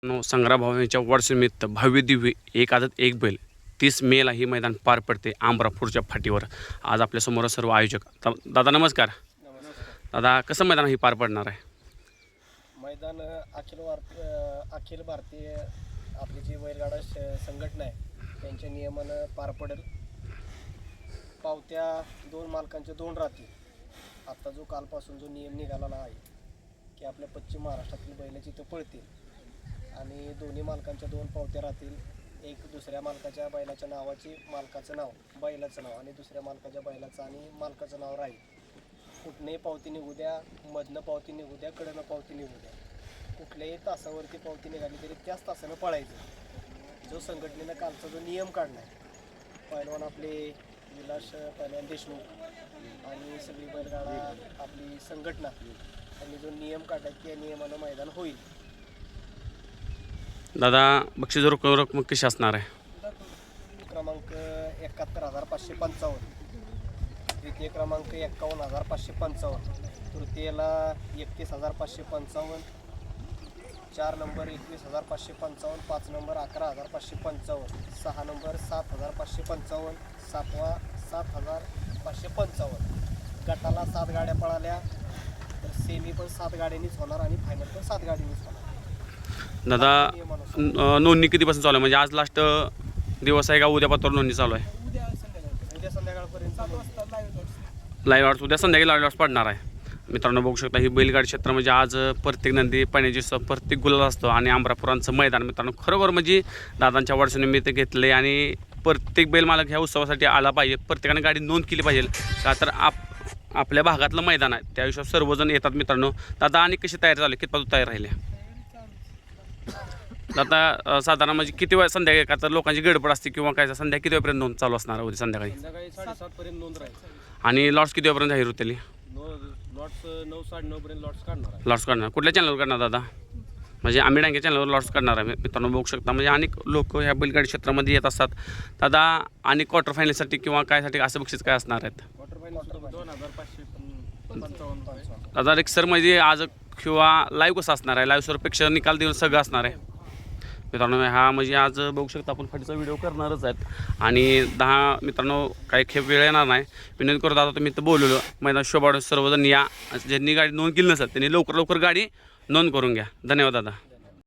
संग्राम भावनेच्या वाढदिवसानिमित्त भव्य दिव्य एक आदत एक बैल 30 मेला ही मैदान पार पडते आंबरापूरच्या फाटीवर. आज आपल्यासमोर सर्व आयोजक. दादा नमस्कार. दादा कसं मैदान ही पार पडणार आहे? मैदान अखिल भारतीय आपली जी बैलगाडा संघटना आहे त्यांच्या नियमानं पार पडेल. पावत्या दोन मालकांच्या दोन राहतील. आता जो कालपासून जो नियम निघालेला आहे की आपल्या पश्चिम महाराष्ट्रातील बैल जिथं पळतील आणि दोन्ही मालकांच्या दोन पावत्या राहतील. एक दुसऱ्या मालकाच्या बैलाच्या नावाची मालकाचं नाव बैलाचं नाव आणि दुसऱ्या मालकाच्या बैलाचं आणि मालकाचं नाव राहील. कुठनेही पावती निघू द्या, मधनं पावती निघू द्या, कडनं पावती निघू द्या, कुठल्याही तासावरती पावती निघाली तरी त्याच तासानं पळायचं. जो संघटनेनं कालचा जो नियम काढला आहे, पहिलवान आपले विलास पहिलवान देशमुख आणि सगळी बैलगाडा आपली संघटना त्यांनी जो नियम काढला त्या नियमानं मैदान होईल. दादा बक्षीस रक्कम कशी असणार आहे? क्रमांक 71,555, द्वितीय क्रमांक 51,555, तृतीयला 31,555, 4 नंबर 21,555, 5 नंबर 11,555, 6 नंबर 7,555, 7वा 7,555. गटाला 7 गाड्या पळाल्या तर सेमी पण 7 गाड्यांनीच होणार आणि फायनल पण 7 गाड्यांनीच होणार. दादा नोंदणी कधीपासून चालू आहे? म्हणजे आज लास्ट दिवस आहे का उद्या पात्र नोंदणी चालू आहे? उद्या संध्याकाळपर्यंत लाईव्ह आर्ट्स उद्या संध्याकाळी लाईव्ह आर्ट्स पडणार आहे. मित्रांनो बघू शकता ही बैलगाडी क्षेत्र म्हणजे आज प्रत्येक नंदी पाण्याची प्रत्येक गुलाल असतो आणि आंबरापुरांचं मैदान मित्रांनो खरोखर म्हणजे दादांच्या वाढदिवसानिमित्त घेतले आणि प्रत्येक बैल मालक ह्या उत्सवासाठी आला पाहिजे. प्रत्येकाने गाडी नोंद केली पाहिजे का तर आपल्या भागातलं मैदान आहे त्या हिशोब सर्वजण येतात. मित्रांनो दादा आणि कशी तयारी झाली, कितपत तयार राहिले दादा? साधारण म्हणजे किती वेळ संध्याकाळी का तर लोकांची गडबड असते किंवा काय संध्याकाळी किती वेळपर्यंत नोंद चालू असणार उद्या संध्याकाळी? 7:30 पर्यंत नोंद राहील आणि लॉट्स किती वेळपर्यंत जाहीर होतील? लॉट्स 9-9:30 पर्यंत लॉट्स काढणार. लॉट्स काढणार कुठल्या चॅनलवर काढणार दादा? म्हणजे आम्ही डांगे चॅनलवर लॉट्स काढणार आहे. मित्रांनो बघू शकता म्हणजे अनेक लोक ह्या बैलगाडी क्षेत्रामध्ये येत असतात. दादा आणि क्वार्टर फायनलसाठी किंवा कायसाठी असं बक्षीस काय असणार आहेत? Quarter final 2,555. दादा एक सर म्हणजे आज किंवा लाईव्ह कसं असणार आहे? लाईव्ह सरपेक्षा निकाल देऊन सगळं असणार आहे. मित्रांनो हा म्हणजे आज बघू शकता आपण फाटीचा व्हिडिओ करणारच आहेत आणि 10 मित्रांनो काही खेप वेळ येणार नाही. विनंती करत आता तुम्ही तर बोललो मैदान शोभाड सर्वजण या. ज्यांनी गाडी नोंद केली नसेल त्यांनी लवकर गाडी नोंद करून घ्या. धन्यवाद दादा.